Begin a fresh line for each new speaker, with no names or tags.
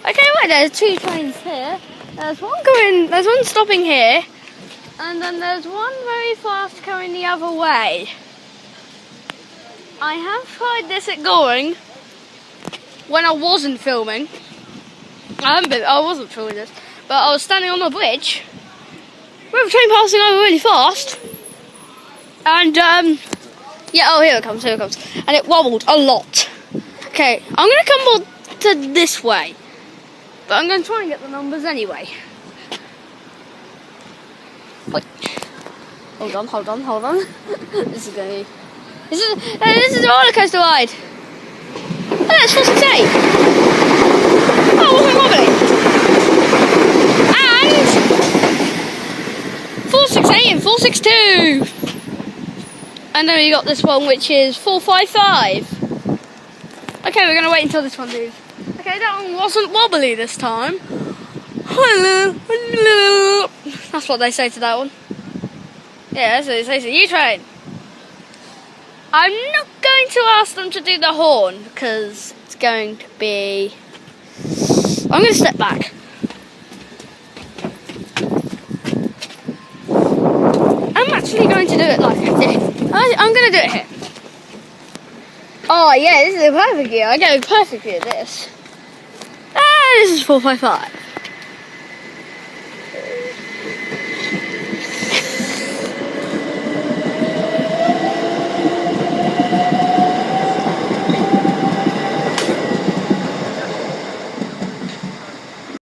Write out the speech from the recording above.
Okay, wait, there's two trains here. There's one stopping here, and then there's one very fast going the other way. I have tried this at Goring when I wasn't filming. I wasn't filming this, but I was standing on the bridge with a train passing over really fast, and yeah, oh, here it comes, and it wobbled a lot. Okay, I'm gonna come more to this way, but I'm gonna try and get the numbers anyway. Wait. Hold on. This is a roller coaster ride. Oh, that's 468. Oh, it wasn't wobbly. And 468 and 462. And then we got this one, which is 455. Okay, we're gonna wait until this one moves. Okay, that one wasn't wobbly this time. That's what they say to that one. Yeah, that's what they say to U-Train. I'm not going to ask them to do the horn because it's going to be... I'm going to step back. I'm actually going to do it like this. I'm going to do it here. Oh yeah, this is a perfect gear. I go perfectly at this. This is 455.